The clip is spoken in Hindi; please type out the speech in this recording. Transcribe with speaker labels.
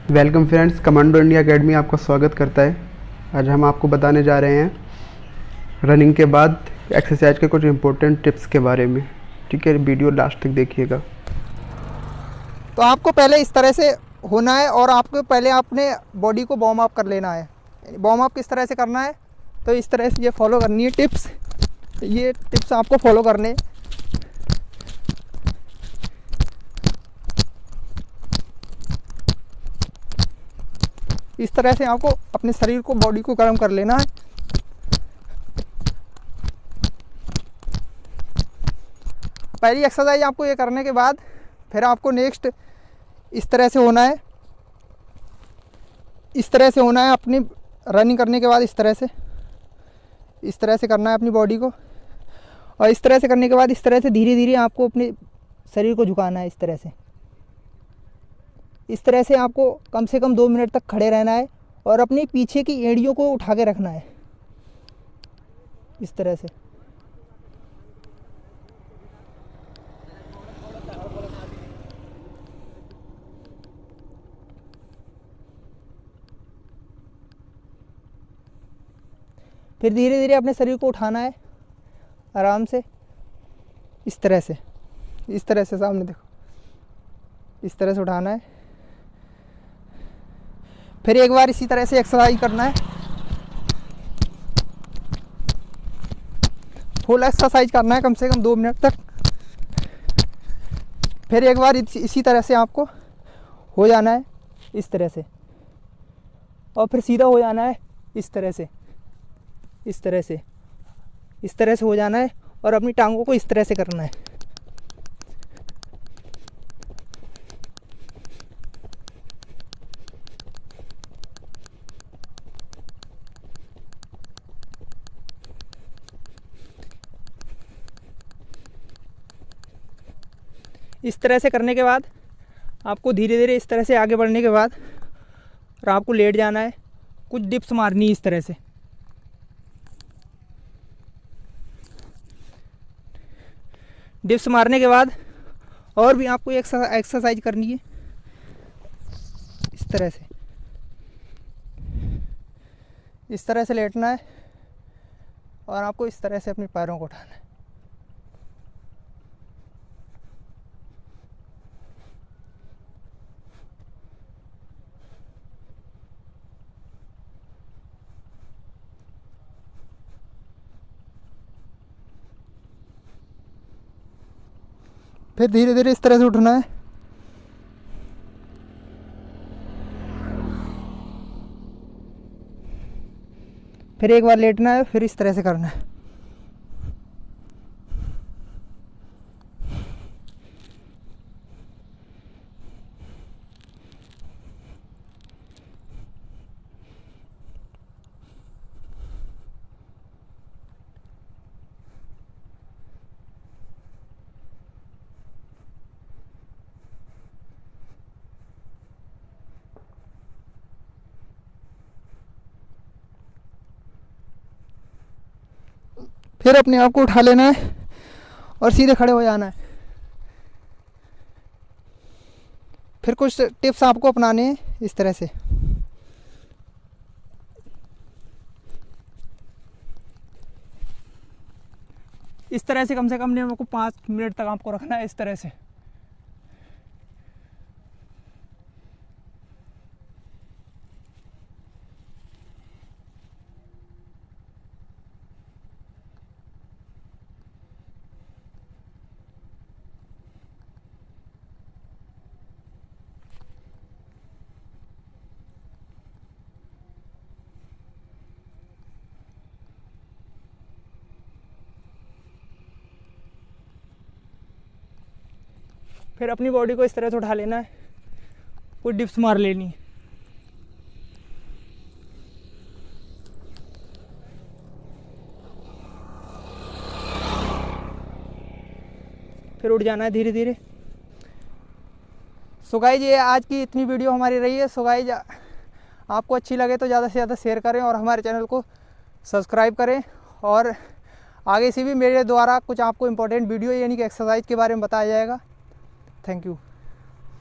Speaker 1: Welcome friends, commando India academy आपका स्वागत करता है। आज हम आपको बताने जा रहे हैं रनिंग के बाद एक्सरसाइज के कुछ इम्पोर्टेंट टिप्स के बारे में। ठीक है, वीडियो लास्ट तक देखिएगा।
Speaker 2: तो आपको पहले इस तरह से होना है और आपको पहले अपने बॉडी को वार्म अप कर लेना है। वार्म अप किस तरह से करना है, तो इस तरह से ये फॉलो करनी है टिप्स। ये टिप्स आपको फॉलो करने हैं। इस तरह से आपको अपने शरीर को, बॉडी को गर्म कर लेना है। पहली एक्सरसाइज आपको ये करने के बाद फिर आपको नेक्स्ट इस तरह से होना है। इस तरह से होना है अपनी रनिंग करने के बाद। इस तरह से करना है अपनी बॉडी को। और इस तरह से करने के बाद इस तरह से धीरे धीरे आपको अपने शरीर को झुकाना है। इस तरह से आपको कम से कम 2 मिनट तक खड़े रहना है और अपनी पीछे की एड़ियों को उठा के रखना है इस तरह से। फिर धीरे धीरे अपने शरीर को उठाना है आराम से। इस तरह से सामने देखो, इस तरह से उठाना है। फिर एक बार इसी तरह से एक्सरसाइज करना है। फुल एक्सरसाइज करना है कम से कम 2 मिनट तक। फिर एक बार इसी तरह से आपको हो जाना है इस तरह से, और फिर सीधा हो जाना है इस तरह से हो जाना है और अपनी टांगों को इस तरह से करना है। इस तरह से करने के बाद आपको धीरे धीरे इस तरह से आगे बढ़ने के बाद और आपको लेट जाना है। कुछ डिप्स मारनी है इस तरह से। डिप्स मारने के बाद और भी आपको एक एक्सरसाइज करनी है इस तरह से लेटना है और आपको इस तरह से अपने पैरों को उठाना है। फिर धीरे धीरे इस तरह से उठना है। फिर एक बार लेटना है, फिर इस तरह से करना है। फिर अपने आप को उठा लेना है और सीधे खड़े हो जाना है। फिर कुछ टिप्स आपको अपनाने हैं इस तरह से। इस तरह से कम से कम आपको 5 मिनट तक आपको रखना है इस तरह से। फिर अपनी बॉडी को इस तरह से उठा लेना है, कुछ डिप्स मार लेनी है। फिर उठ जाना है धीरे धीरे। सो गाइस, ये आज की इतनी वीडियो हमारी रही है। सो गाइस, आपको अच्छी लगे तो ज़्यादा से ज़्यादा शेयर करें और हमारे चैनल को सब्सक्राइब करें। और आगे से भी मेरे द्वारा कुछ आपको इम्पोर्टेंट वीडियो यानी कि एक्सरसाइज के बारे में बताया जाएगा। Thank you.